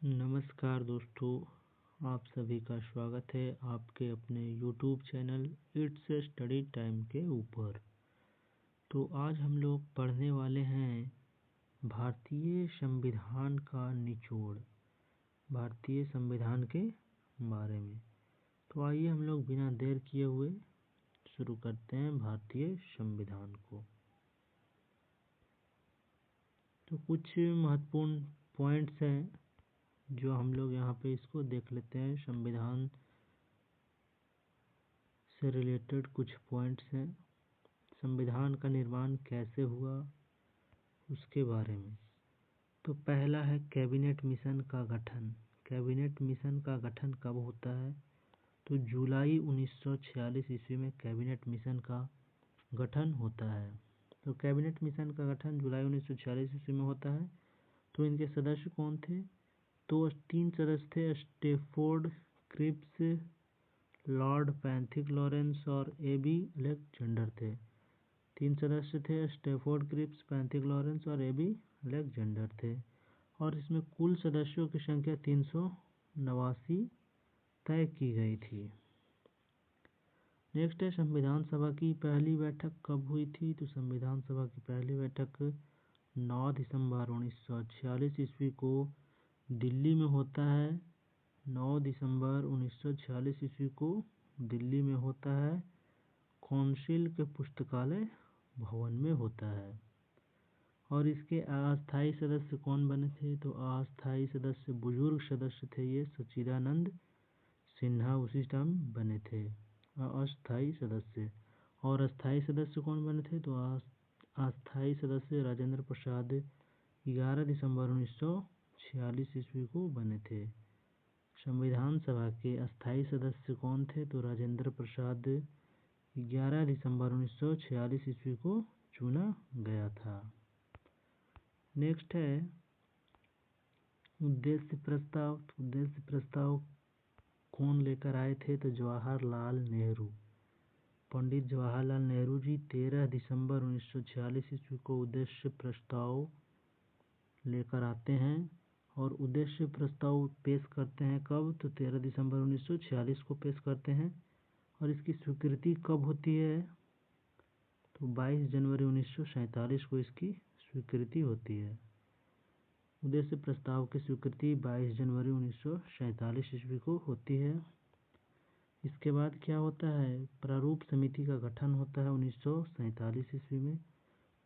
नमस्कार दोस्तों, आप सभी का स्वागत है आपके अपने YouTube channel it's study time के ऊपर। तो आज हम लोग पढ़ने वाले हैं भारतीय संविधान का निचोड़, भारतीय संविधान के बारे में। तो आइए हम लोग बिना देर किए हुए शुरू करते हैं भारतीय संविधान को। तो कुछ महत्वपूर्ण पॉइंट्स हैं जो हम लोग यहाँ पे इसको देख लेते हैं। संविधान से रिलेटेड कुछ पॉइंट्स हैं। संविधान का निर्माण कैसे हुआ उसके बारे में। तो पहला है कैबिनेट मिशन का गठन। कैबिनेट मिशन का गठन कब होता है? तो जुलाई 1946 ईस्वी में कैबिनेट मिशन का गठन होता है। तो कैबिनेट मिशन का गठन जुलाई 1946 ईस्वी में होता है। तो इनके सदस्य कौन थे? तो 3 सदस्य थे, Stafford Cripps, Lord Pethick Lawrence और ए.बी. अलेक्जेंडर थे। 3 सदस्य थे, स्टैफोर्ड क्रिप्स, पैथिक लॉरेंस और ए.बी. अलेक्जेंडर थे। और इसमें कुल सदस्यों की संख्या 389 तय की गई थी। नेक्स्ट है संविधान सभा की पहली बैठक कब हुई थी? तो संविधान सभा की पहली बैठक 9 दिसंबर 1946 ईस्वी को दिल्ली में होता है। 9 दिसंबर 1946 ईस्वी को दिल्ली में होता है। काउंसिल के पुस्तकालय भवन में होता है। और इसके अस्थायी सदस्य कौन बने थे? तो अस्थायी सदस्य बुजुर्ग सदस्य थे, ये सच्चिदानंद सिन्हा उसी टाइम बने थे अस्थायी सदस्य। और अस्थायी सदस्य कौन बने थे? तो अस्थायी सदस्य राजेंद्र प्रसाद 11 दिसंबर 1946 ईस्वी को बने थे। संविधान सभा के अस्थायी सदस्य कौन थे? तो राजेंद्र प्रसाद 11 दिसंबर 1946 ईस्वी को चुना गया था। नेक्स्ट है उद्देश्य प्रस्ताव। उद्देश्य प्रस्ताव कौन लेकर आए थे? तो जवाहरलाल नेहरू। पंडित जवाहरलाल नेहरू जी 13 दिसंबर 1946 ईस्वी को उद्देश्य प्रस्ताव लेकर आते हैं। और उद्देश्य प्रस्ताव पेश करते हैं कब? तो 13 दिसंबर 1946 को पेश करते हैं। और इसकी स्वीकृति कब होती है? तो 22 जनवरी 1947 को इसकी स्वीकृति होती है। उद्देश्य प्रस्ताव की स्वीकृति 22 जनवरी 1947 ईस्वी को होती है। इसके बाद क्या होता है? प्रारूप समिति का गठन होता है 1947 ईस्वी में।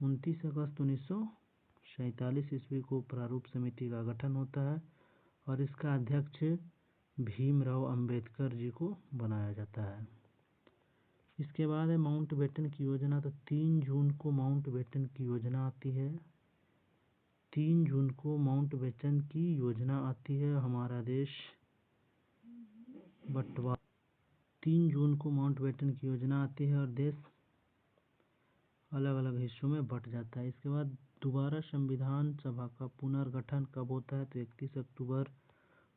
29 अगस्त 1947 ईस्वी को प्रारूप समिति का गठन होता है। और इसका अध्यक्ष भीमराव अंबेडकर जी को बनाया जाता है। इसके बाद है माउंटबेटन की योजना। तो 3 जून को माउंटबेटन की योजना आती है। 3 जून को माउंटबेटन की योजना आती है। हमारा देश बंटवारा 3 जून को माउंटबेटन की योजना आती है और देश अलग अलग हिस्सों में बंट जाता है। इसके बाद दोबारा संविधान सभा का पुनर्गठन कब होता है? तो 31 अक्टूबर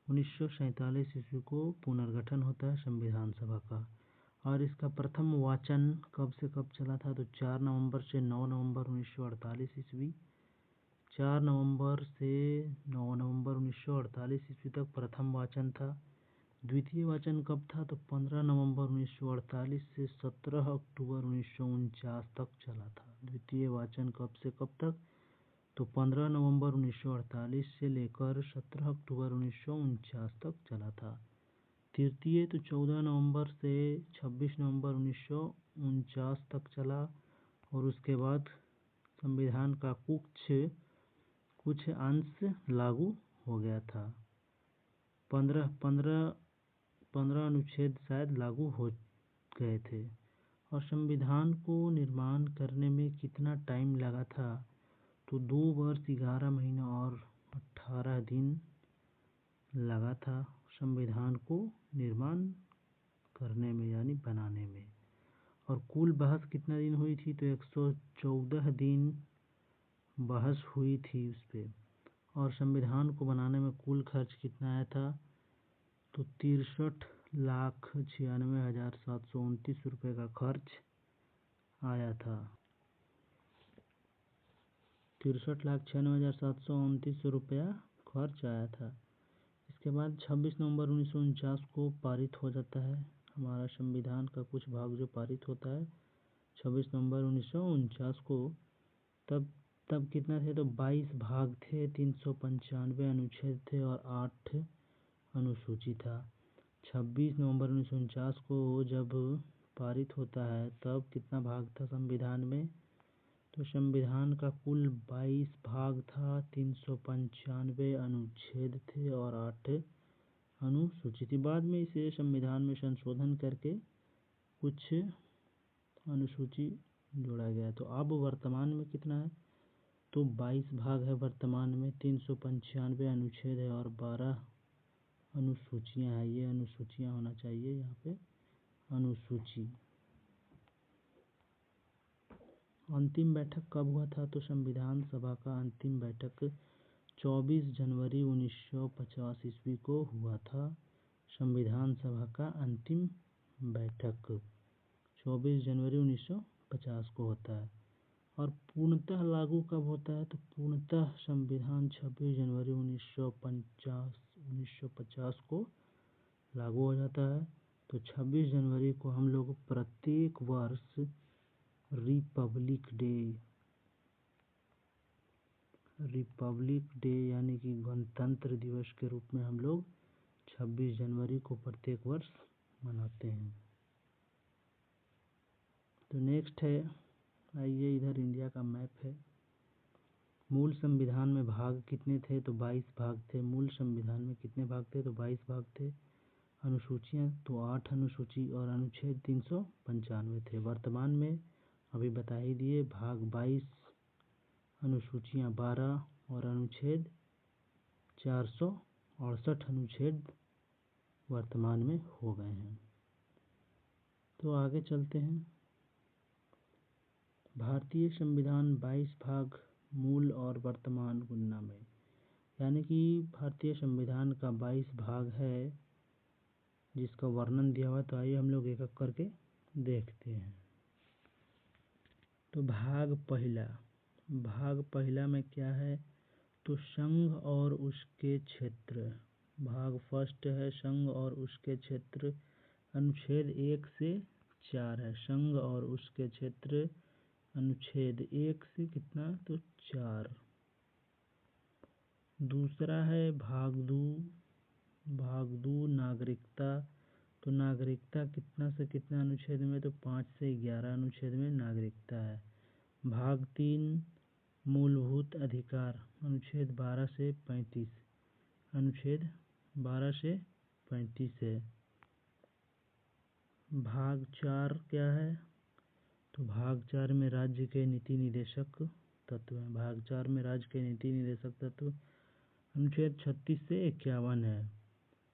1947 ईस्वी को पुनर्गठन होता है संविधान सभा का। और इसका प्रथम वाचन कब से कब चला था? तो 4 नवंबर से 9 नवंबर 1948 ईस्वी। 4 नवंबर से 9 नवंबर 1948 ईस्वी तक प्रथम वाचन था। द्वितीय वाचन कब था? तो 15 नवंबर 1948 से 17 अक्टूबर 1949 तक चला था। द्वितीय वाचन कब से कब तक? तो 15 नवंबर 1948 से लेकर 17 अक्टूबर 1949 तक चला था। तृतीय तो 14 नवंबर से 26 नवंबर 1949 तक चला। और उसके बाद संविधान का कुछ अंश लागू हो गया था। 15 अनुच्छेद शायद लागू हो गए थे। और संविधान को निर्माण करने में कितना टाइम लगा था? तो 2 वर्ष 11 महीना और 18 दिन लगा था संविधान को निर्माण करने में, यानी बनाने में। और कुल बहस कितना दिन हुई थी? तो 114 दिन बहस हुई थी उस पर। और संविधान को बनाने में कुल खर्च कितना आया था? तो 63,96,729 रुपये का खर्च आया था। 63,96,729 रुपया खर्च आया था। इसके बाद 26 नवंबर 1949 को पारित हो जाता है हमारा संविधान का कुछ भाग जो पारित होता है 26 नवंबर 1949 को। तब तब कितना थे तो 22 भाग थे, 395 अनुच्छेद थे और 8 अनुसूची था। 26 नवंबर 1949 को जब पारित होता है तब कितना भाग था संविधान में, तो संविधान का कुल 22 भाग था, 395 अनुच्छेद थे और 8 अनुसूची थी। बाद में इसे संविधान में संशोधन करके कुछ अनुसूची जोड़ा गया। तो अब वर्तमान में कितना है तो 22 भाग है वर्तमान में, 395 अनुच्छेद है और 12 अनुसूचियां हैं। ये अनुसूचियां होना चाहिए यहाँ पे, अनुसूची। अंतिम बैठक कब हुआ था तो संविधान सभा का अंतिम बैठक 24 जनवरी 1950 ईस्वी को हुआ था। संविधान सभा का अंतिम बैठक 24 जनवरी 1950 को होता है। और पूर्णतः लागू कब होता है तो पूर्णतः संविधान 26 जनवरी 1950 को लागू हो जाता है। तो 26 जनवरी को हम लोग प्रत्येक वर्ष रिपब्लिक डे यानी कि गणतंत्र दिवस के रूप में हम लोग 26 जनवरी को प्रत्येक वर्ष मनाते हैं। तो नेक्स्ट है, आइए इधर इंडिया का मैप है। मूल संविधान में भाग कितने थे तो 22 भाग थे। मूल संविधान में कितने भाग थे तो 22 भाग थे। अनुसूचियां तो 8 अनुसूची और अनुच्छेद 395 थे। वर्तमान में अभी बता ही दिए, भाग 22, अनुसूचियां 12 और अनुच्छेद 468 अनुच्छेद वर्तमान में हो गए हैं। तो आगे चलते हैं। भारतीय संविधान 22 भाग मूल और वर्तमान गणना में, यानी कि भारतीय संविधान का 22 भाग है जिसका वर्णन दिया हुआ। तो आइए हम लोग एक एक करके देखते हैं। तो भाग पहला में क्या है तो संघ और उसके क्षेत्र। भाग फर्स्ट है संघ और उसके क्षेत्र, अनुच्छेद 1 से 4 है। संघ और उसके क्षेत्र अनुच्छेद 1 से कितना तो 4। दूसरा है भाग दो नागरिकता। तो नागरिकता कितना से कितना अनुच्छेद में तो 5 से 11 अनुच्छेद में नागरिकता है। भाग 3 मूलभूत अधिकार, अनुच्छेद 12 से 35, अनुच्छेद 12 से 35 है। भाग 4 क्या है तो भाग 4 में राज्य के नीति निर्देशक तत्व हैं। भाग 4 में राज्य के नीति निर्देशक तत्व अनुच्छेद 36 से 51 है।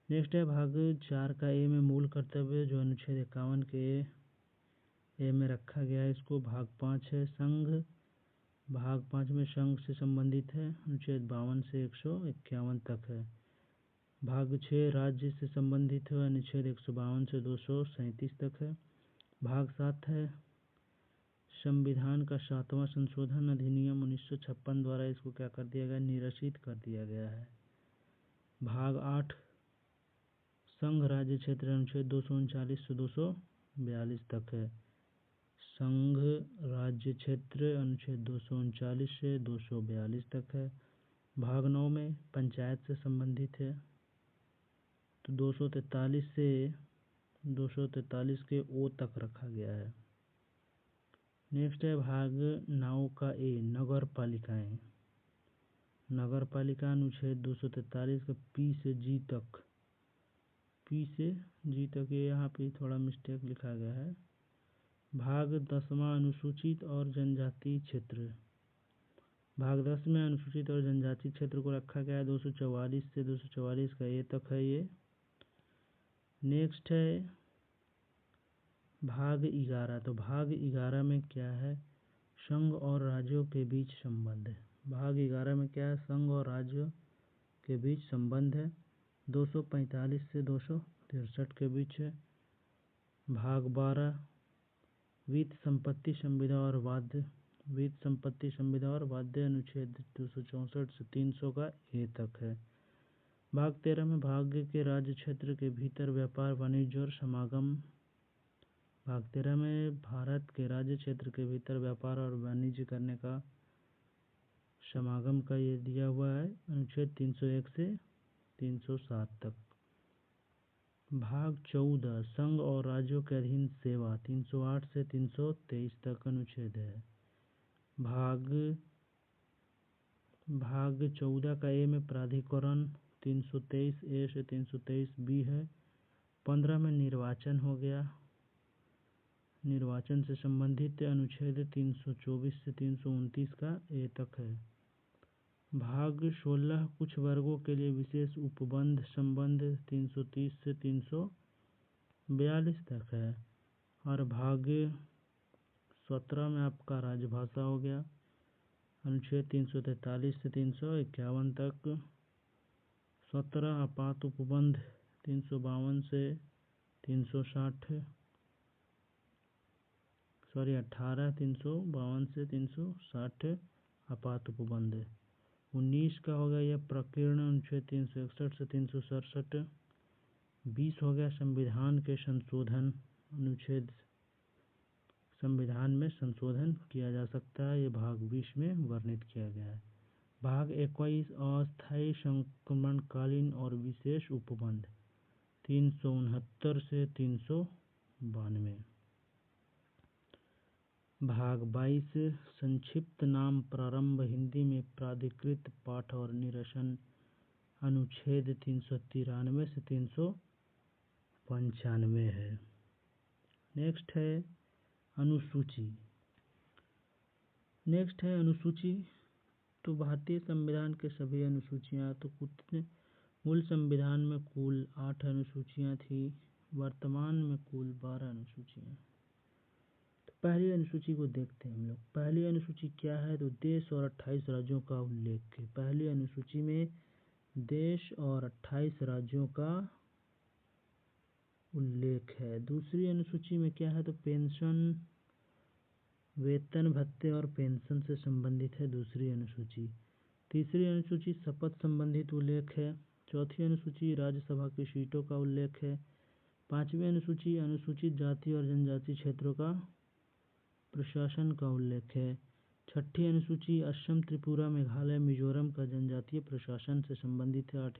नेक्स्ट है भाग 4 का ए में मूल कर्तव्य, जो अनुच्छेद 51 के ए में रखा गया है इसको। भाग 5 है संघ। भाग 5 में संघ से संबंधित है, अनुच्छेद 52 से 151 तक है। भाग 6 राज्य से संबंधित है, अनुच्छेद 152 से 237 तक है। भाग 7 है संविधान का 7वां संशोधन अधिनियम 1956 द्वारा इसको क्या कर दिया गया, निरसित कर दिया गया है। भाग 8 संघ राज्य क्षेत्र, अनुच्छेद 239 से 242 तक है। संघ राज्य क्षेत्र अनुच्छेद 239 से 242 तक है। भाग 9 में पंचायत से संबंधित है, तो 243 से 243 के ओ तक रखा गया है। नेक्स्ट है भाग 9 का ए नगर पालिकाएं। नगर पालिका अनुच्छेद 243 का पी से जी तक, ये यहाँ पे थोड़ा मिस्टेक लिखा गया है। भाग 10वां अनुसूचित और जनजाति क्षेत्र। भाग 10 में अनुसूचित और जनजाति क्षेत्र को रखा गया है, 244 से 244 का ए तक है ये। नेक्स्ट है भाग 11। तो भाग 11 में क्या है, संघ और राज्यों के बीच संबंध है। भाग 11 में क्या है, संघ और राज्यों के बीच संबंध है, 245 से 263 के बीच है। भाग 12 वित्त संपत्ति संविदा और वाद्य, अनुच्छेद 264 से 300 का ए तक है। भाग 13 में भाग्य के राज्य क्षेत्र के भीतर व्यापार वाणिज्य और समागम। भाग 13 में भारत के राज्य क्षेत्र के भीतर व्यापार और वाणिज्य करने का समागम का ये दिया हुआ है, अनुच्छेद 301 से 307 तक। भाग 14 संघ और राज्यों के अधीन सेवा, 308 से 323 तक अनुच्छेद है। भाग 14 का ए में प्राधिकरण 323 ए से 323 बी है। 15 में निर्वाचन हो गया, निर्वाचन से संबंधित अनुच्छेद 324 से 329 का ए तक है। भाग 16 कुछ वर्गों के लिए विशेष उपबंध संबंध 330 से 342 तक है। और भाग 17 में आपका राजभाषा हो गया, अनुच्छेद 343 से 351 तक। 17 आपात उपबंध 352 से 360 18 352 से 360 आपात उपबंध। 19 का हो गया यह प्रकीर्ण, अनुच्छेद 361 से 367। 20 हो गया संविधान के संशोधन, अनुच्छेद संविधान में संशोधन किया जा सकता है, ये भाग 20 में वर्णित किया गया है। भाग 21 अस्थायी संक्रमणकालीन और विशेष उपबंध 369 से 392। भाग 22 संक्षिप्त नाम प्रारंभ हिंदी में प्राधिकृत पाठ और निरसन, अनुच्छेद 393 से 395 है। नेक्स्ट है अनुसूची। तो भारतीय संविधान के सभी अनुसूचियाँ, तो कितने मूल संविधान में कुल 8 अनुसूचियाँ थी, वर्तमान में कुल 12 अनुसूचियाँ। तो पहली अनुसूची को देखते हैं हम लोग। पहली अनुसूची क्या है, तो देश और 28 राज्यों का उल्लेख है। पहली अनुसूची में देश और 28 राज्यों का उल्लेख है। दूसरी अनुसूची में क्या है, तो पेंशन, वेतन भत्ते और पेंशन से संबंधित है दूसरी अनुसूची। तीसरी अनुसूची शपथ संबंधित उल्लेख है। चौथी अनुसूची राज्यसभा की सीटों का उल्लेख है। पांचवी अनुसूची अनुसूचित जाति और जनजाति क्षेत्रों का प्रशासन का उल्लेख है। छठी अनुसूची असम, त्रिपुरा, मेघालय, मिजोरम का जनजातीय प्रशासन से संबंधित है।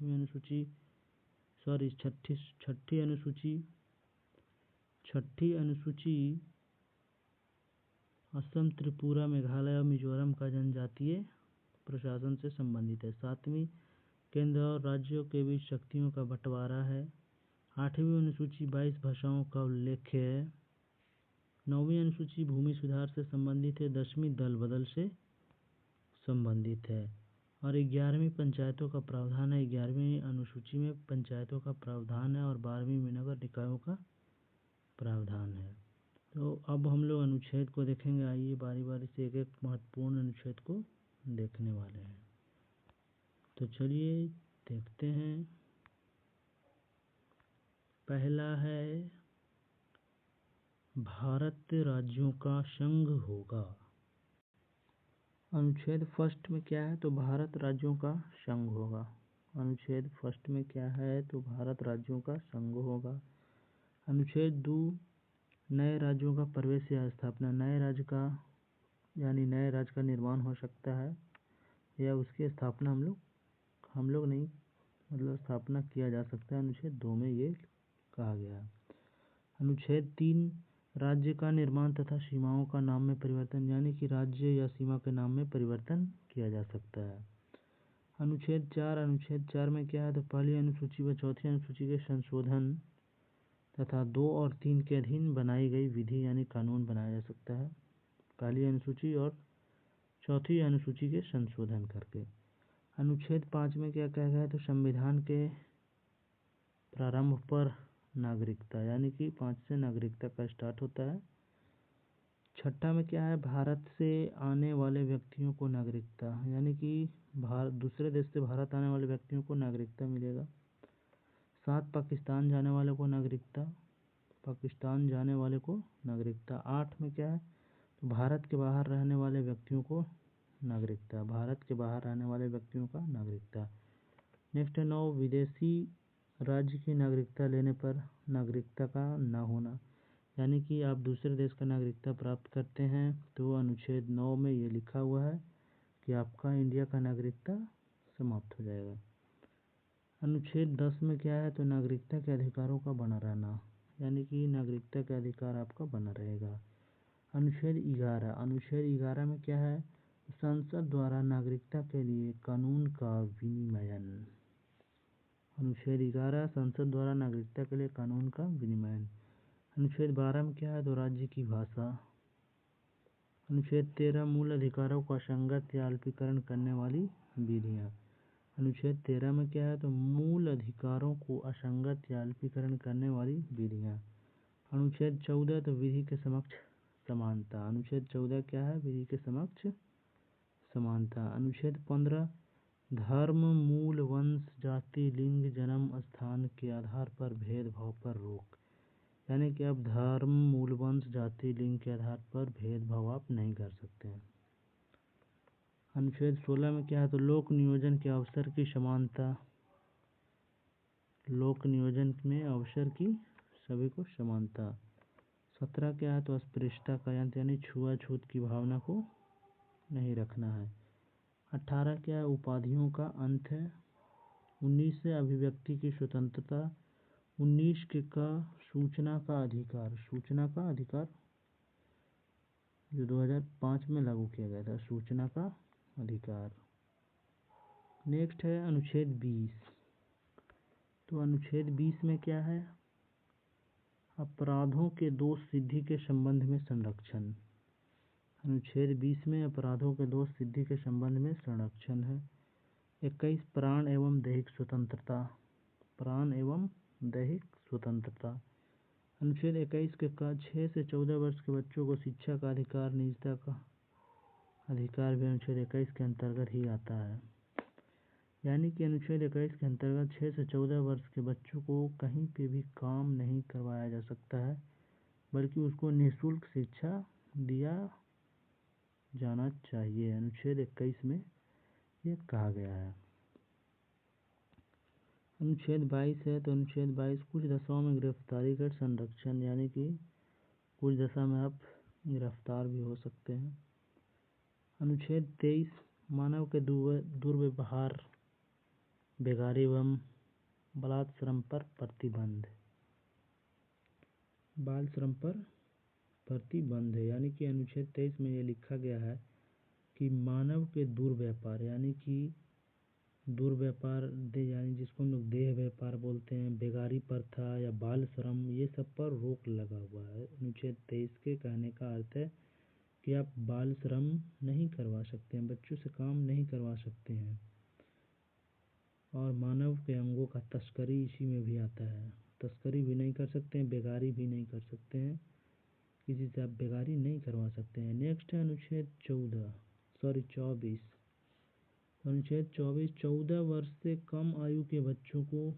छठी अनुसूची असम, त्रिपुरा, मेघालय और मिजोरम का जनजातीय प्रशासन से संबंधित है। सातवीं केंद्र और राज्यों के बीच शक्तियों का बंटवारा है। आठवीं अनुसूची 22 भाषाओं का उल्लेख है। 9वीं अनुसूची भूमि सुधार से संबंधित है। 10वीं दल बदल से संबंधित है। और 11वीं पंचायतों का प्रावधान है। 11वीं अनुसूची में पंचायतों का प्रावधान है और 12वीं में नगर निकायों का प्रावधान है। तो अब हम लोग अनुच्छेद को देखेंगे। आइए बारी बारी से एक एक महत्वपूर्ण अनुच्छेद को देखने वाले हैं। तो चलिए देखते हैं। पहला है भारत राज्यों का संघ होगा। अनुच्छेद फर्स्ट में क्या है, तो भारत राज्यों का संघ होगा। अनुच्छेद फर्स्ट में क्या है, तो भारत राज्यों का संघ होगा। अनुच्छेद 2 नए राज्यों का प्रवेश या स्थापना, नए राज्य का निर्माण हो सकता है या उसकी स्थापना हम लोग नहीं, मतलब स्थापना किया जा सकता है। अनुच्छेद 2 में ये कहा गया है। अनुच्छेद 3 राज्य का निर्माण तथा सीमाओं का नाम में परिवर्तन, यानी कि राज्य या सीमा के नाम में परिवर्तन किया जा सकता है। अनुच्छेद 4 में क्या है, तो पहली अनुसूची व चौथी अनुसूची के संशोधन तथा 2 और 3 के अधीन बनाई गई विधि यानी कानून बनाया जा सकता है, पहली अनुसूची और चौथी अनुसूची के संशोधन करके। अनुच्छेद 5 में क्या कहा गया है, तो संविधान के प्रारंभ पर नागरिकता, यानी कि 5 से नागरिकता का स्टार्ट होता है। छठा में क्या है, भारत से आने वाले व्यक्तियों को नागरिकता, यानी कि दूसरे देश से भारत आने वाले व्यक्तियों को नागरिकता मिलेगा। 7 पाकिस्तान जाने वाले को नागरिकता, 8 में क्या है, तो भारत के बाहर रहने वाले व्यक्तियों को नागरिकता, नेक्स्ट है 9 विदेशी राज्य की नागरिकता लेने पर नागरिकता का न होना, यानी कि आप दूसरे देश का नागरिकता प्राप्त करते हैं तो अनुच्छेद 9 में ये लिखा हुआ है कि आपका इंडिया का नागरिकता समाप्त हो जाएगा। अनुच्छेद 10 में क्या है तो नागरिकता के अधिकारों का बना रहना, यानी कि नागरिकता का अधिकार आपका बना रहेगा। अनुच्छेद 11 में क्या है, संसद द्वारा नागरिकता के लिए कानून का विनियमन। अनुच्छेद 11 संसद द्वारा नागरिकता के लिए कानून का विनियमन। अनुच्छेद 12 में क्या है तो राज्य की भाषा। अनुच्छेद 13 मूल अधिकारों का असंगत या अल्पीकरण करने वाली विधियाँ। अनुच्छेद 13 में क्या है तो मूल अधिकारों को असंगत या अल्पीकरण करने वाली विधियाँ। अनुच्छेद 14 तो विधि के समक्ष समानता। अनुच्छेद 14 क्या है, विधि के समक्ष समानता। अनुच्छेद 15 धर्म, मूल, वंश, जाति, लिंग, जन्म स्थान के आधार पर भेदभाव पर रोक, यानी कि अब धर्म, मूल, वंश, जाति, लिंग के आधार पर भेदभाव आप नहीं कर सकते हैं। अनुच्छेद 16 में क्या है तो लोक नियोजन के अवसर की समानता। लोक नियोजन में अवसर की सभी को समानता। 17 क्या है तो अस्पृश्यता का यानी छुआछूत की भावना को नहीं रखना है। 18 क्या है उपाधियों का अंत है। 19 से अभिव्यक्ति की स्वतंत्रता। 19 के का सूचना का अधिकार। सूचना का अधिकार जो 2005 में लागू किया गया था, सूचना का अधिकार। नेक्स्ट है अनुच्छेद 20। तो अनुच्छेद 20 में क्या है, अपराधों के दोष सिद्धि के संबंध में संरक्षण। अनुच्छेद 20 में अपराधों के दोष सिद्धि के संबंध में संरक्षण है। 21 प्राण एवं दैहिक स्वतंत्रता। प्राण एवं दैहिक स्वतंत्रता। अनुच्छेद 21 के का 6 से 14 वर्ष के बच्चों को शिक्षा का अधिकार, निजता का अधिकार भी अनुच्छेद 21 के अंतर्गत ही आता है। यानी कि अनुच्छेद 21 के अंतर्गत 6 से 14 वर्ष के बच्चों को कहीं पे भी काम नहीं करवाया जा सकता है, बल्कि उसको निःशुल्क शिक्षा दिया जाना चाहिए। अनुच्छेद 21 में ये कहा गया है। अनुच्छेद 22 है तो अनुच्छेद 22 कुछ दशाओं में गिरफ्तारी का संरक्षण, यानी कि कुछ दशा में आप गिरफ्तार भी हो सकते हैं। अनुच्छेद 23 मानव के दुर्व्यवहार, बेगारी एवं बालश्रम पर प्रतिबंध। बाल श्रम पर प्रतिबंध है, यानी कि अनुच्छेद 23 में ये लिखा गया है कि मानव के दुर्व्यापार, यानी कि दुर्व्यापार यानी जिसको हम लोग देह व्यापार बोलते हैं, बेगारी प्रथा या बाल श्रम, ये सब पर रोक लगा हुआ है। अनुच्छेद 23 के कहने का अर्थ है कि आप बाल श्रम नहीं करवा सकते हैं, बच्चों से काम नहीं करवा सकते हैं। और मानव के अंगों का तस्करी इसी में भी आता है। तस्करी भी नहीं कर सकते हैं, बेगारी भी नहीं कर सकते हैं, किसी से आप बेगारी नहीं करवा सकते हैं। नेक्स्ट है अनुच्छेद 24। अनुच्छेद 24 14 वर्ष से कम आयु के बच्चों को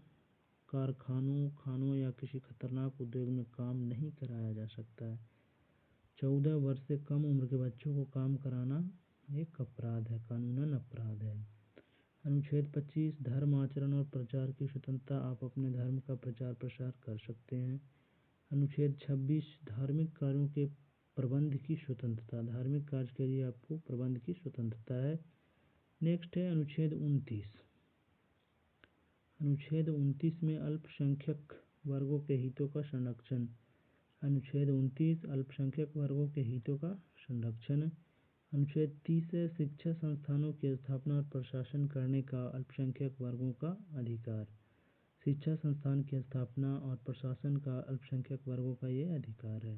कारखानों, खानों या किसी खतरनाक उद्योग में काम नहीं कराया जा सकता है। 14 वर्ष से कम उम्र के बच्चों को काम कराना एक अपराध है, कानूनन अपराध है। अनुच्छेद 25 धर्म, आचरण और प्रचार की स्वतंत्रता, आप अपने धर्म का प्रचार प्रसार कर सकते हैं। अनुच्छेद 26 धार्मिक कार्यों के प्रबंध की स्वतंत्रता, धार्मिक कार्य के लिए आपको प्रबंध की स्वतंत्रता है। नेक्स्ट है अनुच्छेद 29। अनुच्छेद 29 में अल्पसंख्यक वर्गों के हितों का संरक्षण। अनुच्छेद 29 अल्पसंख्यक वर्गों के हितों का संरक्षण। अनुच्छेद 30 है शिक्षा संस्थानों की स्थापना और प्रशासन करने का अल्पसंख्यक वर्गों का अधिकार। शिक्षा संस्थान की स्थापना और प्रशासन का अल्पसंख्यक वर्गों का ये अधिकार है।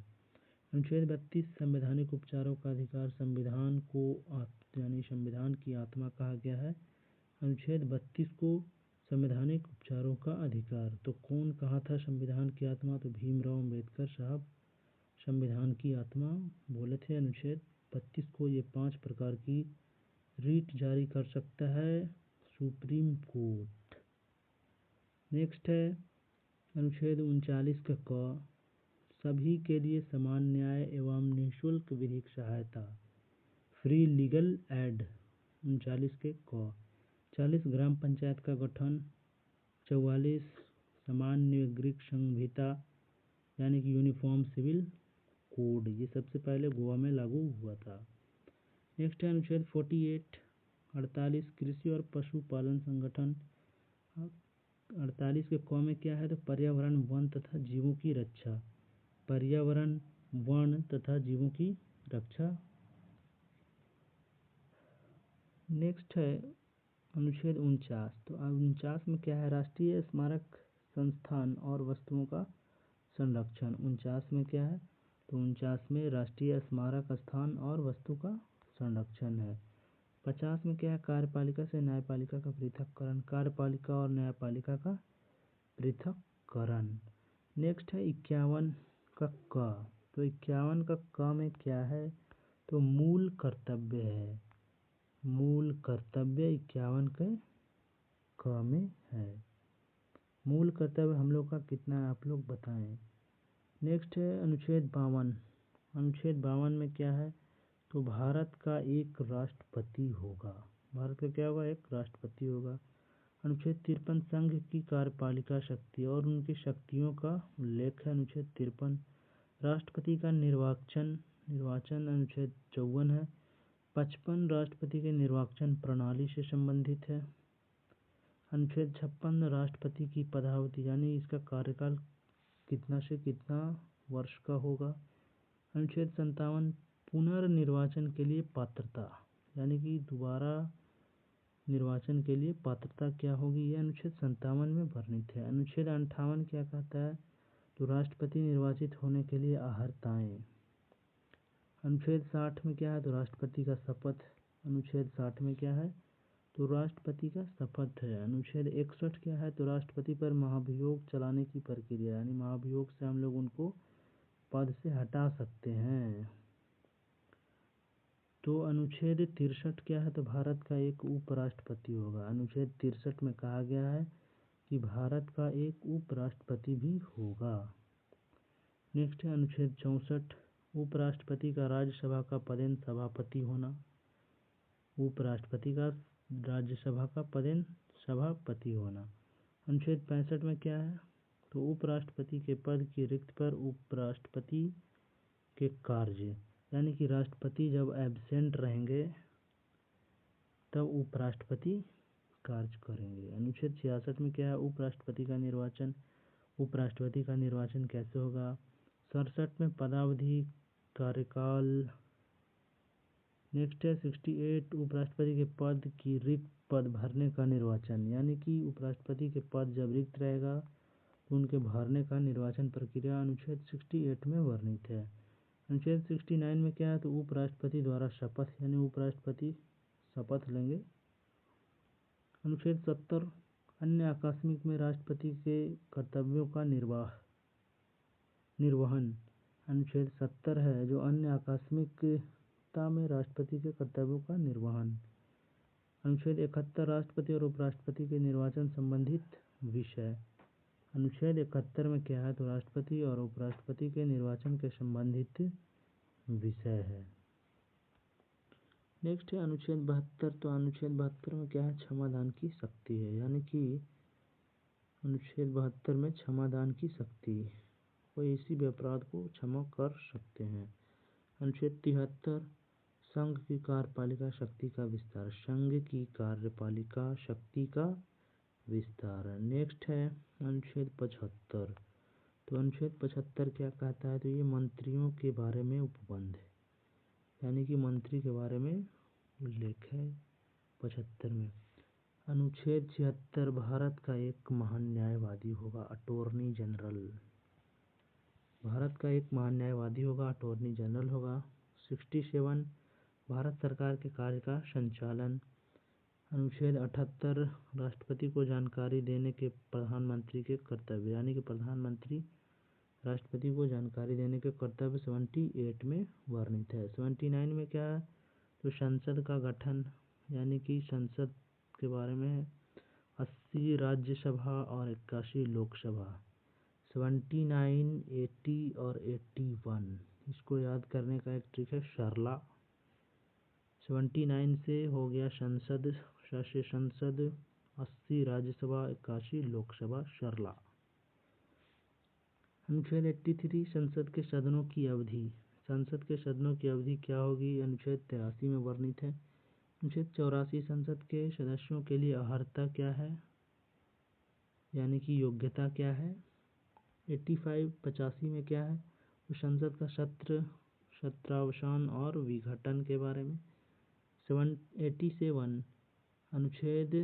अनुच्छेद 32 संवैधानिक उपचारों का अधिकार, संविधान को यानी संविधान की आत्मा कहा गया है। अनुच्छेद 32 को संवैधानिक उपचारों का अधिकार, तो कौन कहा था संविधान की आत्मा, तो भीमराव अम्बेडकर साहब संविधान की आत्मा बोले थे। अनुच्छेद 32 को ये 5 प्रकार की रीट जारी कर सकता है सुप्रीम कोर्ट। नेक्स्ट है अनुच्छेद 39 का क सभी के लिए समान न्याय एवं निःशुल्क विधिक सहायता, फ्री लीगल एड। 39 के क 40 ग्राम पंचायत का गठन, 44 समान नागरिक संहिता यानी कि यूनिफॉर्म सिविल कोड, ये सबसे पहले गोवा में लागू हुआ था। नेक्स्ट है अनुच्छेद 48 48 कृषि और पशुपालन संगठन। 48 के क में क्या है तो पर्यावरण, वन तथा जीवों की रक्षा, पर्यावरण, वन तथा जीवों की रक्षा। नेक्स्ट है अनुच्छेद 49, तो 49 में क्या है राष्ट्रीय स्मारक संस्थान और वस्तुओं का संरक्षण। 49 में क्या है तो 49 में राष्ट्रीय स्मारक स्थान और वस्तु का संरक्षण है। 50 में क्या है कार्यपालिका से न्यायपालिका का पृथक्करण, कार्यपालिका और न्यायपालिका का पृथक्करण। नेक्स्ट है 51 का क, तो 51 का क में क्या है तो मूल कर्तव्य है, मूल कर्तव्य 51 के क में है। मूल कर्तव्य हम लोग का कितना है आप लोग बताएं। नेक्स्ट है अनुच्छेद 52। अनुच्छेद 52 में क्या है तो भारत का एक राष्ट्रपति होगा, भारत का क्या होगा एक राष्ट्रपति होगा। अनुच्छेद 53 संघ की कार्यपालिका शक्ति और उनकी शक्तियों का उल्लेख है। अनुच्छेद 53 राष्ट्रपति का निर्वाचन अनुच्छेद 54 है। 55 राष्ट्रपति के निर्वाचन प्रणाली से संबंधित है। अनुच्छेद 56 राष्ट्रपति की पदावधि यानी इसका कार्यकाल कितना से कितना वर्ष का होगा। अनुच्छेद 57 पुनर्निर्वाचन के लिए पात्रता यानी कि दोबारा निर्वाचन के लिए पात्रता क्या होगी, यह अनुच्छेद 57 में वर्णित है। अनुच्छेद 58 क्या कहता है तो राष्ट्रपति निर्वाचित होने के लिए अहर्ताएं। अनुच्छेद 60 में क्या है तो राष्ट्रपति का शपथ। अनुच्छेद 60 में क्या है तो राष्ट्रपति का शपथ है। अनुच्छेद 61 क्या है तो राष्ट्रपति पर महाभियोग चलाने की प्रक्रिया यानी महाभियोग से हम लोग उनको पद से हटा सकते हैं। तो अनुच्छेद 63 क्या है तो भारत का एक उपराष्ट्रपति होगा। अनुच्छेद 63 में कहा गया है कि भारत का एक उपराष्ट्रपति भी होगा। नेक्स्ट है अनुच्छेद 64 उपराष्ट्रपति का राज्यसभा का पदेन सभापति होना, उपराष्ट्रपति का राज्यसभा का पदेन सभापति होना। अनुच्छेद 65 में क्या है तो उपराष्ट्रपति के पद की रिक्त पर उपराष्ट्रपति के कार्य यानी कि राष्ट्रपति जब एब्सेंट रहेंगे तब उपराष्ट्रपति कार्य करेंगे। अनुच्छेद 66 में क्या है उपराष्ट्रपति का निर्वाचन, उपराष्ट्रपति का निर्वाचन कैसे होगा। 67 में पदावधि कार्यकाल। नेक्स्ट है 68 उपराष्ट्रपति के पद की रिक्त पद भरने का निर्वाचन यानी कि उपराष्ट्रपति के पद जब रिक्त रहेगा तो उनके भरने का निर्वाचन प्रक्रिया अनुच्छेद 68 में वर्णित है। अनुच्छेद 69 में क्या है तो उपराष्ट्रपति द्वारा शपथ यानी उपराष्ट्रपति शपथ लेंगे। अनुच्छेद 70 अन्य आकस्मिक में राष्ट्रपति के कर्तव्यों का निर्वहन। अनुच्छेद 70 है जो अन्य आकस्मिकता में राष्ट्रपति के कर्तव्यों का निर्वहन। अनुच्छेद 71 राष्ट्रपति और उपराष्ट्रपति के निर्वाचन संबंधित विषय। अनुच्छेद 71 में क्या है तो राष्ट्रपति और उपराष्ट्रपति के निर्वाचन के संबंधित विषय है। नेक्स्ट है अनुच्छेद 72, तो अनुच्छेद 72 में क्या है क्षमादान की शक्ति है यानी कि अनुच्छेद 72 में क्षमादान की शक्ति, कोई इसी भी अपराध को क्षमा कर सकते हैं। अनुच्छेद 73 संघ की कार्यपालिका शक्ति का विस्तार, संघ की कार्यपालिका शक्ति का विस्तार। नेक्स्ट है अनुच्छेद 75, तो अनुच्छेद 75 क्या कहता है तो ये मंत्रियों के बारे में उपबंध है यानी कि मंत्री के बारे में उल्लेख है 75 में। अनुच्छेद 76 भारत का एक महान न्यायवादी होगा अटॉर्नी जनरल, भारत का एक महान न्यायवादी होगा अटॉर्नी जनरल होगा। 67 भारत सरकार के कार्य का संचालन। अनुच्छेद 78 राष्ट्रपति को जानकारी देने के प्रधानमंत्री के कर्तव्य यानी कि प्रधानमंत्री राष्ट्रपति को जानकारी देने के कर्तव्य 78 में वर्णित है। 79 में क्या है तो संसद का गठन यानी कि संसद के बारे में 80 राज्यसभा और 81 लोकसभा। 79, 80 और 81 इसको याद करने का एक ट्रिक है सरला। 79 से हो गया संसद, सदस्य संसद 80 राज्यसभा 81 लोकसभा सरला। अनुच्छेद 83 संसद के सदनों की अवधि। संसद के सदनों की अवधि क्या होगी? अनुच्छेद 83 में वर्णित है। अनुच्छेद 84 संसद के सदस्यों के लिए अर्हता क्या है, यानी कि योग्यता क्या है। 85 85 में क्या है? तो संसद का सत्र, सत्रावसान और विघटन के बारे में। 87 अनुच्छेद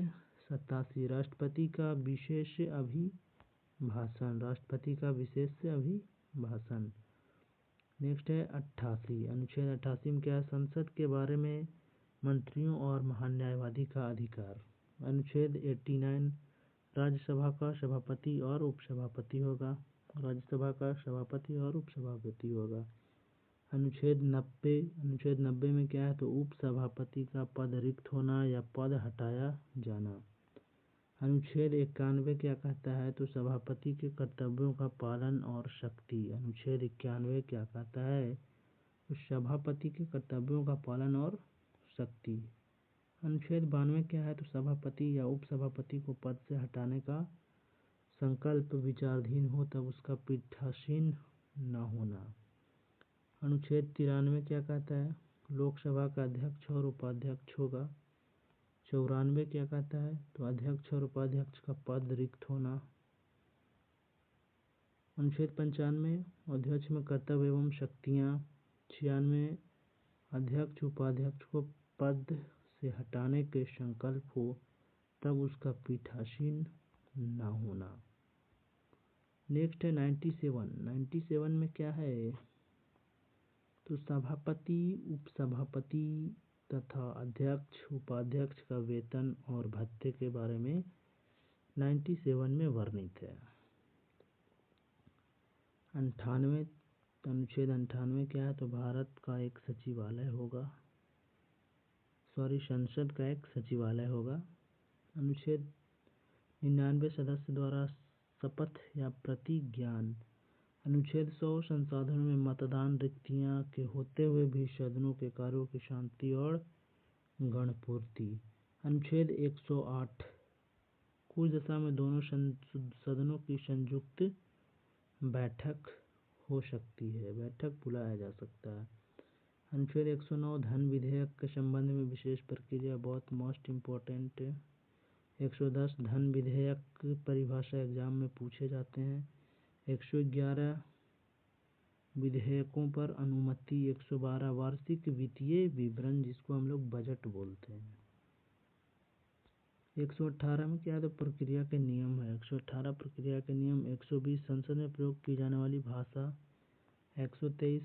87 राष्ट्रपति का विशेष अभिभाषण। राष्ट्रपति का विशेष अभिभाषण। नेक्स्ट है 88 अनुच्छेद 88 में क्या है? संसद के बारे में मंत्रियों और महान न्यायवादी का अधिकार। अनुच्छेद 89 राज्यसभा का सभापति और उपसभापति होगा। राज्यसभा का सभापति और उपसभापति होगा। अनुच्छेद 90 में क्या है? तो उपसभापति का पद रिक्त होना या पद हटाया जाना। अनुच्छेद 91 क्या कहता है? तो सभापति के कर्तव्यों का पालन और शक्ति। अनुच्छेद 91 क्या कहता है? तो सभापति के कर्तव्यों का पालन और शक्ति। अनुच्छेद 92 क्या है? तो सभापति या उपसभापति को पद से हटाने का संकल्प विचाराधीन हो तब उसका पीठासीन न होना। अनुच्छेद 93 क्या कहता है? लोकसभा का अध्यक्ष और उपाध्यक्ष होगा। 94 क्या कहता है? तो अध्यक्ष और उपाध्यक्ष का पद रिक्त होना। अनुच्छेद 95 अध्यक्ष में कर्तव्य एवं शक्तियाँ। 96 अध्यक्ष उपाध्यक्ष को पद से हटाने के संकल्प हो तब उसका पीठासीन न होना। नेक्स्ट है 97 में क्या है? तो सभापति, उपसभापति तथा अध्यक्ष उपाध्यक्ष का वेतन और भत्ते के बारे में 97 में वर्णित है। 98 अनुच्छेद 98 क्या है? तो भारत का एक सचिवालय होगा, संसद का एक सचिवालय होगा। अनुच्छेद 99 सदस्य द्वारा शपथ या प्रतिज्ञान। अनुच्छेद 100 संसाधनों में मतदान रिक्तियां के होते हुए भी सदनों के कार्यों की शांति और गणपूर्ति। अनुच्छेद 108 कुछ दशा में दोनों सदनों की संयुक्त बैठक हो सकती है, बैठक बुलाया जा सकता है। अनुच्छेद 109 धन विधेयक के संबंध में विशेष प्रक्रिया, बहुत मोस्ट इम्पोर्टेंट। 110 धन विधेयक परिभाषा एग्जाम में पूछे जाते हैं। 111 विधेयकों पर अनुमति। 112 वार्षिक वित्तीय विवरण जिसको हम लोग बजट बोलते हैं। 118 में क्या है? तो प्रक्रिया के नियम है। 118 प्रक्रिया के नियम। 120 संसद में प्रयोग की जाने वाली भाषा। 123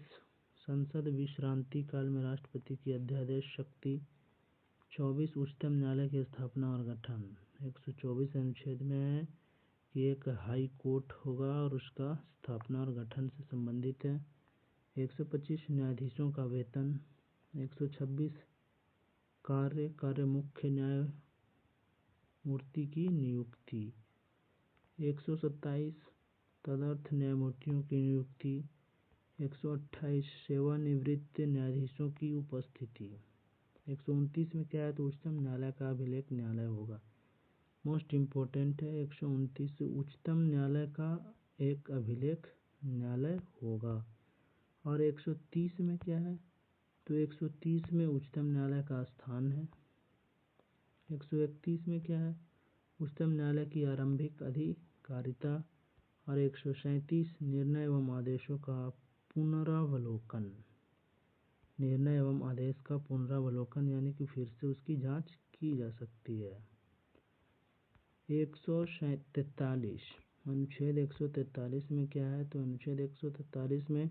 संसद विश्रांति काल में राष्ट्रपति की अध्यादेश शक्ति। 24 उच्चतम न्यायालय की स्थापना और गठन। 124 अनुच्छेद में है कि एक हाई कोर्ट होगा और उसका स्थापना और गठन से संबंधित है। 125 न्यायाधीशों का वेतन। 126 कार्य मुख्य न्यायमूर्ति की नियुक्ति। 127 तदर्थ न्यायमूर्तियों की नियुक्ति। 128 सेवानिवृत्त न्यायाधीशों की उपस्थिति। 129 में क्या है? तो उच्चतम न्यायालय का अभिलेख न्यायालय होगा, मोस्ट इम्पोर्टेंट है। 129 उच्चतम न्यायालय का एक अभिलेख न्यायालय होगा। और 130 में क्या है? तो 130 में उच्चतम न्यायालय का स्थान है। 131 में क्या है? उच्चतम न्यायालय की आरंभिक अधिकारिता। और 137 निर्णय एवं आदेशों का पुनरावलोकन। निर्णय एवं आदेश का पुनरावलोकन यानी कि फिर से उसकी जांच की जा सकती है। 143 अनुच्छेद 143 में क्या है? तो अनुच्छेद 143 में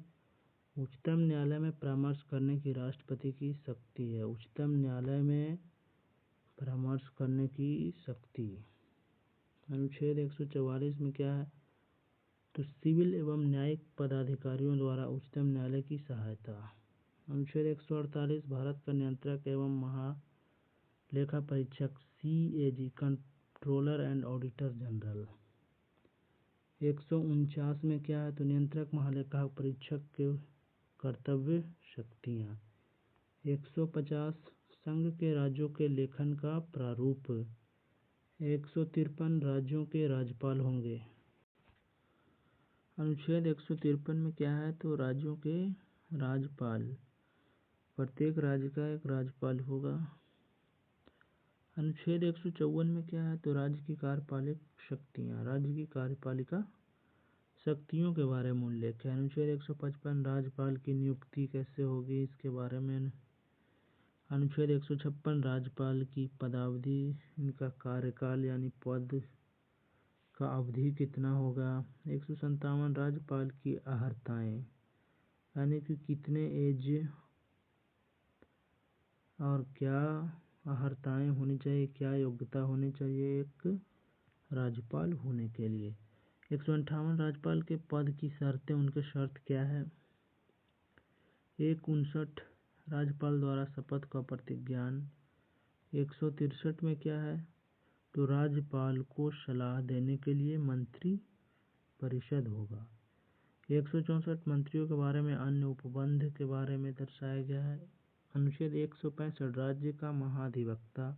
उच्चतम न्यायालय में परामर्श करने की राष्ट्रपति की शक्ति है। उच्चतम न्यायालय में परामर्श करने की शक्ति। अनुच्छेद 144 में क्या है? तो सिविल एवं न्यायिक पदाधिकारियों द्वारा उच्चतम न्यायालय की सहायता। अनुच्छेद 148 भारत का नियंत्रक एवं महालेखा परीक्षक CAG controller and auditor general. 149 में क्या है? तो नियंत्रक महालेखा परीक्षक के कर्तव्य शक्तियाँ। 150 संघ के राज्यों के लेखन का प्रारूप। 153 राज्यों के राज्यपाल होंगे। अनुच्छेद 153 में क्या है तो राज्यों के राज्यपाल, प्रत्येक राज्य का एक राज्यपाल होगा। अनुच्छेद 154 में क्या है तो राज्य की कार्यपालिक शक्तियाँ, राज्य की कार्यपालिका शक्तियों के बारे में उल्लेख है। अनुच्छेद 155 राज्यपाल की नियुक्ति कैसे होगी इसके बारे में। अनुच्छेद 156 राज्यपाल की पदावधि, इनका कार्यकाल यानी पद का अवधि कितना होगा। 157 राज्यपाल की अहर्ताएँ यानी कि कितने एज और क्या अहर्ताएँ होनी चाहिए, क्या योग्यता होनी चाहिए एक राज्यपाल होने के लिए। 158 राज्यपाल के पद की शर्तें, उनके शर्त क्या है। 159 राज्यपाल द्वारा शपथ का प्रतिज्ञान। 163 में क्या है तो राज्यपाल को सलाह देने के लिए मंत्री परिषद होगा। 164 मंत्रियों के बारे में अन्य उपबंध के बारे में दर्शाया गया है। अनुच्छेद 165 राज्य का महाधिवक्ता,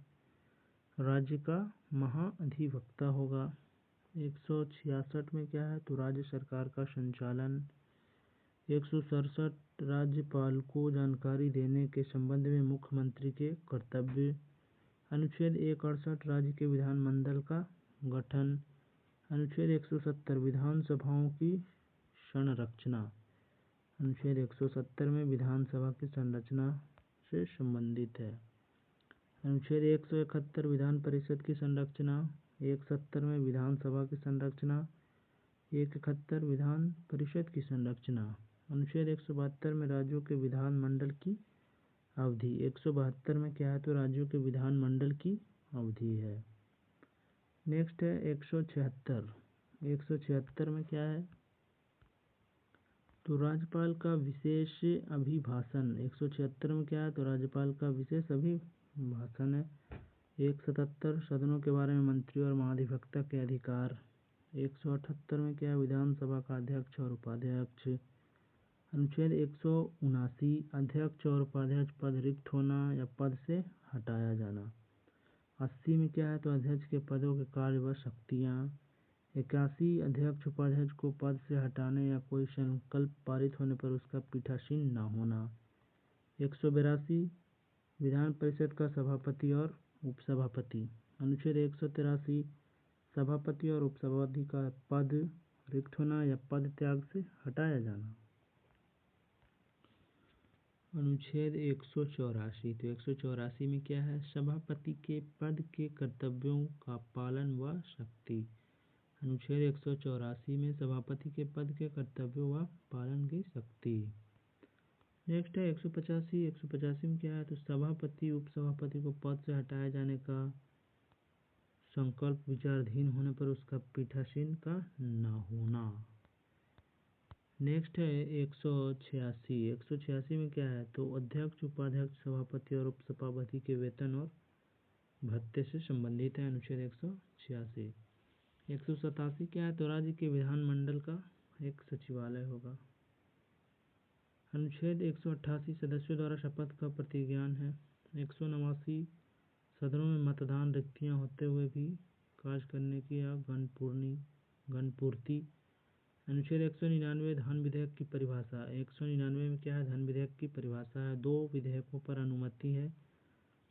राज्य का महाधिवक्ता होगा। 166 में क्या है तो राज्य सरकार का संचालन। 167 राज्यपाल को जानकारी देने के संबंध में मुख्यमंत्री के कर्तव्य। अनुच्छेद 168 राज्य के विधानमंडल का गठन। अनुच्छेद 170 विधानसभाओं की संरचना। अनुच्छेद 170 में विधानसभा की संरचना से संबंधित है। अनुच्छेद 171 विधान परिषद की संरचना। 170 में विधानसभा की संरचना। 171 विधान परिषद की संरचना। अनुच्छेद 172 में राज्यों के विधानमंडल की अवधि। 172 में क्या है तो राज्यों के विधानमंडल की अवधि है। नेक्स्ट है 176। 176 में क्या है तो राज्यपाल का विशेष अभिभाषण। 176 में क्या है तो राज्यपाल का विशेष अभिभाषण है। 177 सदनों के बारे में मंत्री और महाधिवक्ता के अधिकार। 178 में क्या है विधानसभा का अध्यक्ष और उपाध्यक्ष। अनुच्छेद 179 अध्यक्ष और उपाध्यक्ष पद रिक्त होना या पद से हटाया जाना। 80 में क्या है तो अध्यक्ष के पदों के कार्य व शक्तियाँ। 81 अध्यक्ष उपाध्यक्ष को पद से हटाने या कोई संकल्प पारित होने पर उसका पीठासीन न होना। 182 विधान परिषद का सभापति और उपसभापति। अनुच्छेद 183 सभापति और उपसभापति का पद रिक्त होना या पद त्याग से हटाया जाना। अनुच्छेद 184 तो 184 में क्या है सभापति के पद के कर्तव्यों का पालन व शक्ति। अनुच्छेद 184 में सभापति के पद के कर्तव्यों व पालन की शक्ति। नेक्स्ट है 185। 185 में क्या है तो सभापति उपसभापति को पद से हटाए जाने का संकल्प विचाराधीन होने पर उसका पीठासीन का न होना। नेक्स्ट है 186। 186 में क्या है तो अध्यक्ष उपाध्यक्ष सभापति और उपसभापति के वेतन और भत्ते से संबंधित है। अनुच्छेद 186। 187 क्या है तो राज्य के विधानमंडल का एक सचिवालय होगा। अनुच्छेद 188 सदस्यों द्वारा शपथ का प्रतिज्ञान है। 189 सदनों में मतदान रिक्तियां होते हुए भी कार्य करने की या गणपूर्ति। अनुच्छेद 199 धन विधेयक की परिभाषा। 199 में क्या है धन विधेयक की परिभाषा है। 2 विधेयकों पर अनुमति है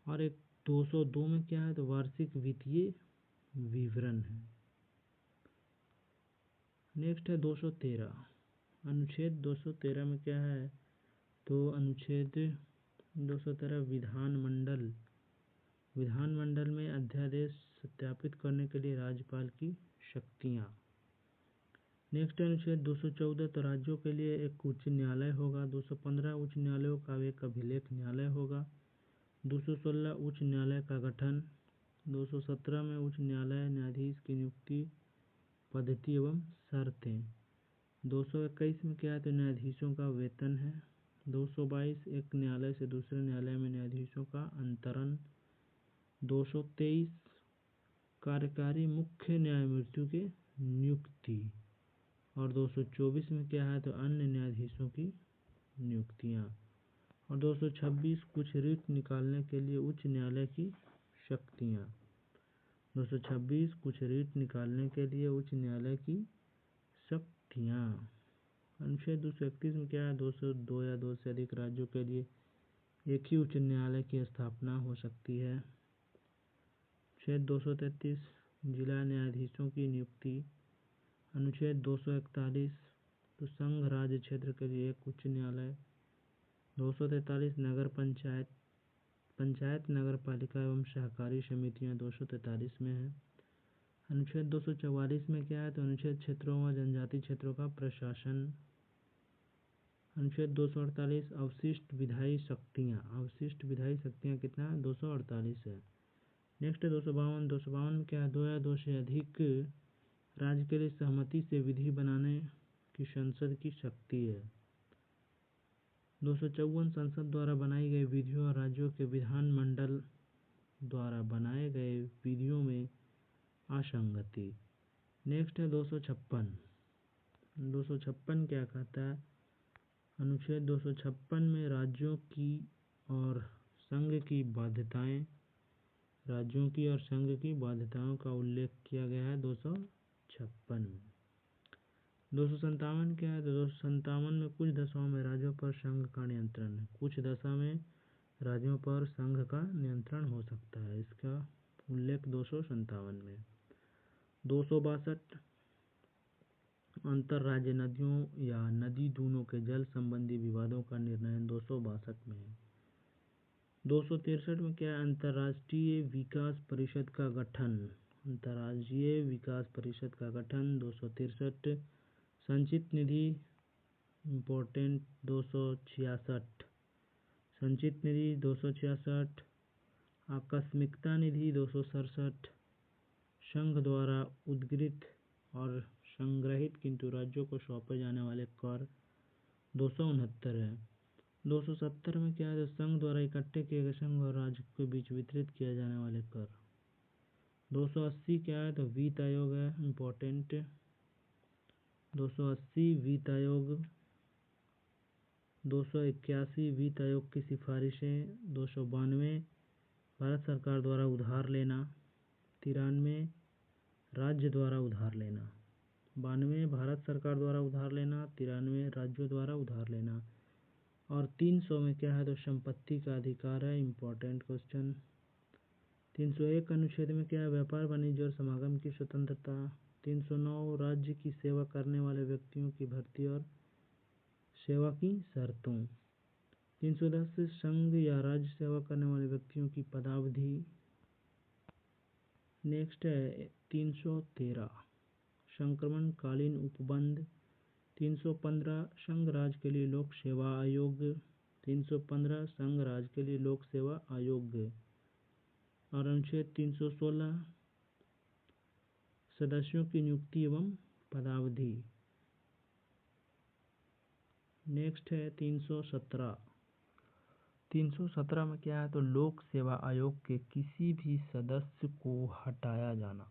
और एक 202 में क्या है तो वार्षिक वित्तीय विवरण है। नेक्स्ट है 213। अनुच्छेद 213 में क्या है तो अनुच्छेद 213 विधानमंडल। विधानमंडल में अध्यादेश सत्यापित करने के लिए राज्यपाल की शक्तियाँ। नेक्स्ट अनुच्छेद 214 तो राज्यों के लिए एक उच्च न्यायालय होगा। 215 उच्च न्यायालयों का एक अभिलेख न्यायालय होगा। 216 उच्च न्यायालय का गठन। 217 में उच्च न्यायालय न्यायाधीश की नियुक्ति पद्धति एवं शर्तें। 221 में क्या है तो न्यायाधीशों का वेतन है। 222 एक न्यायालय से दूसरे न्यायालय में न्यायाधीशों का अंतरण। 223 कार्यकारी मुख्य न्यायमूर्तियों की नियुक्ति। और 224 में क्या है तो अन्य न्यायाधीशों की नियुक्तियाँ। और 226 कुछ रिट निकालने के लिए उच्च न्यायालय की शक्तियाँ। 226 कुछ रिट निकालने के लिए उच्च न्यायालय की शक्तियाँ। अनुच्छेद 231 में क्या है? 202 या 2 से अधिक राज्यों के लिए एक ही उच्च न्यायालय की स्थापना हो सकती है। अनुच्छेद 233 जिला न्यायाधीशों की नियुक्ति। अनुच्छेद 241 तो संघ राज्य क्षेत्र के लिए एक उच्च न्यायालय। 243 नगर पंचायत पंचायत नगर पालिका एवं सहकारी समितियां 243 में है। अनुच्छेद 244 में क्या है? तो अनुच्छेद क्षेत्रों व जनजाति क्षेत्रों का प्रशासन। अनुच्छेद 248 अवशिष्ट विधायी शक्तियाँ। अवशिष्ट विधायी शक्तियाँ कितना है? 248 है। नेक्स्ट है 252। 252 में क्या है? 2 या 2 से अधिक राज्य के लिए सहमति से विधि बनाने की संसद की शक्ति है। 254 संसद द्वारा बनाई गई विधियों और राज्यों के विधानमंडल द्वारा बनाए गए विधियों में असंगति। नेक्स्ट है 256। 256 क्या कहता है? अनुच्छेद 256 में राज्यों की और संघ की बाध्यताएं राज्यों की और संघ की बाध्यताओं का उल्लेख किया गया है 256 में। 257 क्या है? तो 257 में कुछ दशाओं में राज्यों पर संघ का नियंत्रण है। कुछ दशा में राज्यों पर संघ का नियंत्रण हो सकता है, इसका उल्लेख 257 में। 262 अंतर राज्य नदियों या नदी दूनों के जल संबंधी विवादों का निर्णय 262 में है। 263 में क्या है? अंतर्राष्ट्रीय विकास परिषद का गठन। अंतर्राष्ट्रीय विकास परिषद का गठन। 263 संचित निधि इम्पोर्टेंट 266 संचित निधि 266 आकस्मिकता निधि 267 संघ द्वारा उद्गृहित और संग्रहित किंतु राज्यों को सौंपे जाने वाले कर 269 है। 270 में क्या है? तो संघ द्वारा इकट्ठे किए गए संघ और राज्य के बीच वितरित किए जाने वाले कर। 280 क्या है? तो वित्त आयोग है इम्पोर्टेंट। 280 वित्त आयोग। 281 वित्त आयोग की सिफारिशें। 292 भारत सरकार द्वारा उधार लेना। 93 राज्य द्वारा उधार लेना। 92 भारत सरकार द्वारा उधार लेना। 93 राज्यों द्वारा उधार लेना। और 300 में क्या है? तो संपत्ति का अधिकार है इम्पोर्टेंट क्वेश्चन। 301 अनुच्छेद में क्या है? व्यापार वाणिज्य और समागम की स्वतंत्रता। 309 राज्य की सेवा करने वाले व्यक्तियों की भर्ती और सेवा की शर्तों। 310 संघ या राज्य सेवा करने वाले व्यक्तियों की पदावधि। नेक्स्ट है 313 संक्रमणकालीन उपबंध। 315 संघ राज्य के लिए लोक सेवा आयोग। 315 संघ राज्य के लिए लोक सेवा आयोग। और अनुच्छेद 316 सदस्यों की नियुक्ति एवं पदावधि। नेक्स्ट है 317। 317 में क्या है? तो लोक सेवा आयोग के किसी भी सदस्य को हटाया जाना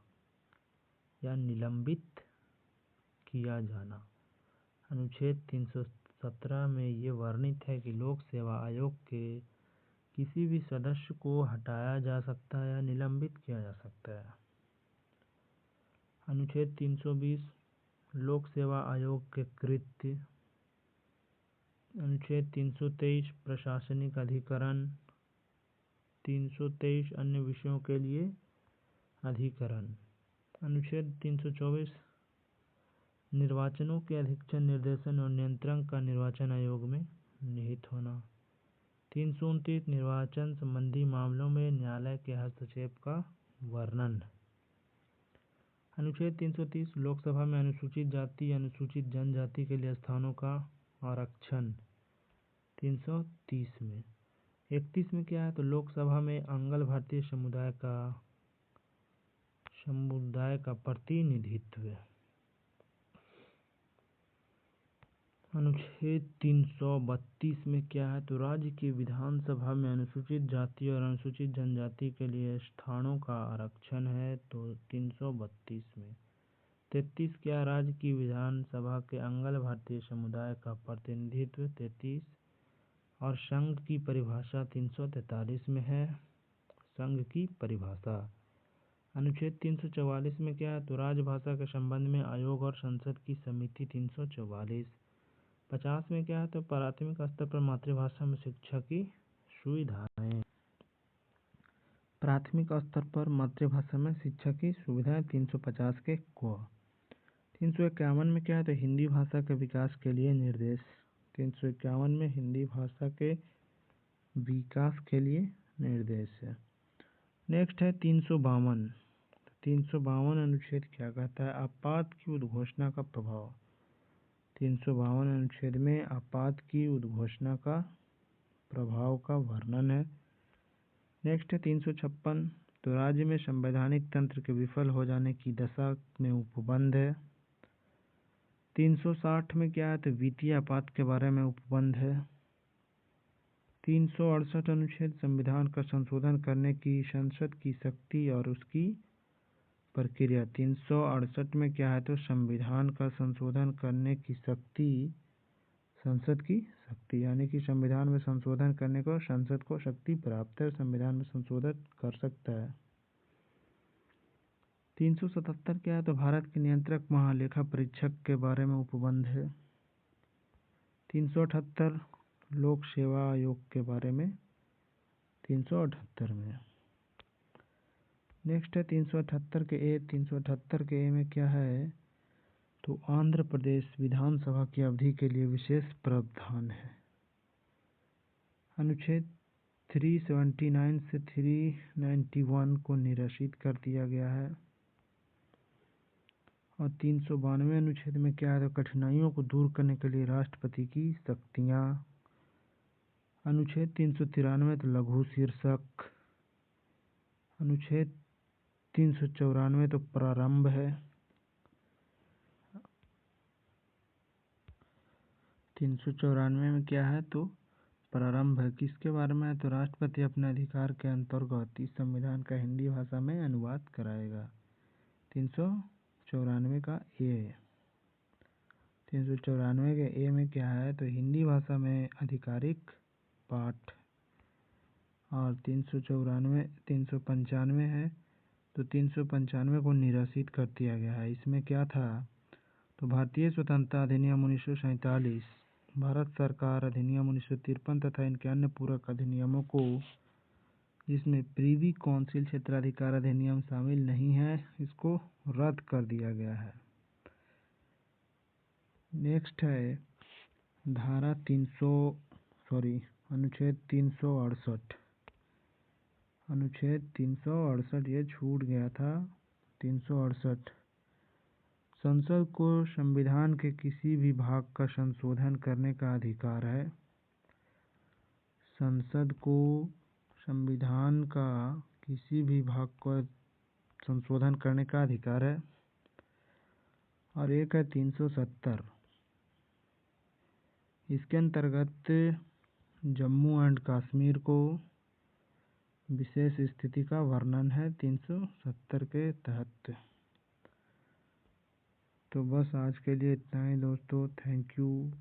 या निलंबित किया जाना। अनुच्छेद 317 में ये वर्णित है कि लोक सेवा आयोग के किसी भी सदस्य को हटाया जा सकता है या निलंबित किया जा सकता है। अनुच्छेद 320 लोक सेवा आयोग के कृत्य। अनुच्छेद 323 प्रशासनिक अधिकरण। 323 अन्य विषयों के लिए अधिकरण। अनुच्छेद 324 निर्वाचनों के अधीक्षण निर्देशन और नियंत्रण का निर्वाचन आयोग में निहित होना। 329 निर्वाचन संबंधी मामलों में न्यायालय के हस्तक्षेप का वर्णन। अनुच्छेद 330 लोकसभा में अनुसूचित जाति अनुसूचित जनजाति के लिए स्थानों का आरक्षण। 330 में 31 में क्या है? तो लोकसभा में अंगल भारतीय समुदाय का प्रतिनिधित्व। अनुच्छेद 332 में क्या है? तो राज्य की विधानसभा में अनुसूचित जाति और अनुसूचित जनजाति के लिए स्थानों का आरक्षण है। तो 332 में 33 क्या? राज्य की विधानसभा के अंगल भारतीय समुदाय का प्रतिनिधित्व। 33 और संघ की परिभाषा 343 में है। संघ की परिभाषा अनुच्छेद 344 में क्या है, तो राजभाषा के संबंध में आयोग और संसद की समिति 344। 50 में क्या है, तो प्राथमिक स्तर पर मातृभाषा में शिक्षा की सुविधाएं। प्राथमिक स्तर पर मातृभाषा में शिक्षा की सुविधाएं 350 के को। 351 में क्या है, तो हिंदी भाषा के विकास के लिए निर्देश। 351 में हिंदी भाषा के विकास के लिए निर्देश है। नेक्स्ट है 352। 352 अनुच्छेद क्या कहता है, आपात की उद्घोषणा का प्रभाव। 352 अनुच्छेद में आपात की उद्घोषणा का प्रभाव का वर्णन है। नेक्स्ट है 356, तो राज्य में संवैधानिक तंत्र के विफल हो जाने की दशा में उपबंध है। 360 में क्या है, तो वित्तीय आपात के बारे में उपबंध है। 368 अनुच्छेद संविधान का संशोधन करने की संसद की शक्ति और उसकी प्रक्रिया। 368 में क्या है, तो संविधान का संशोधन करने की शक्ति, संसद की शक्ति, यानी कि संविधान में संशोधन करने को संसद को शक्ति प्राप्त है, संविधान में संशोधन कर सकता है। 377 क्या है, तो भारत के नियंत्रक महालेखा परीक्षक के बारे में उपबंध है। 378 लोक सेवा आयोग के बारे में 378 में। नेक्स्ट है 378 के ए। 378 के ए में क्या है, तो आंध्र प्रदेश विधानसभा की अवधि के लिए विशेष प्रावधान है। अनुच्छेद 379 से 391 को निरसित कर दिया गया है। और 392 अनुच्छेद में क्या है, तो कठिनाइयों को दूर करने के लिए राष्ट्रपति की शक्तियाँ। अनुच्छेद 393 तो लघु शीर्षक। अनुच्छेद 394 तो प्रारंभ है। 394 में क्या है, तो प्रारंभ है। किसके बारे में है, तो राष्ट्रपति अपने अधिकार के अंतर्गत इस संविधान का हिंदी भाषा में अनुवाद कराएगा। 394 का ए। 394 के ए में क्या है, तो हिंदी भाषा में आधिकारिक पाठ। और 395 है, तो 395 को निरसित कर दिया गया है। इसमें क्या था, तो भारतीय स्वतंत्रता अधिनियम 1947, भारत सरकार अधिनियम 1953 तथा इनके अन्य पूरक अधिनियमों को, जिसमें प्रीवी काउंसिल क्षेत्राधिकार अधिनियम शामिल नहीं है, इसको रद्द कर दिया गया है। नेक्स्ट है धारा अनुच्छेद 368। अनुच्छेद 368 ये छूट गया था। 368 संसद को संविधान के किसी भी भाग का संशोधन करने का अधिकार है। संसद को संविधान का किसी भी भाग को संशोधन करने का अधिकार है। और एक है 370, इसके अंतर्गत जम्मू एंड कश्मीर को विशेष स्थिति का वर्णन है 370 के तहत। तो बस आज के लिए इतना ही दोस्तों। Thank you.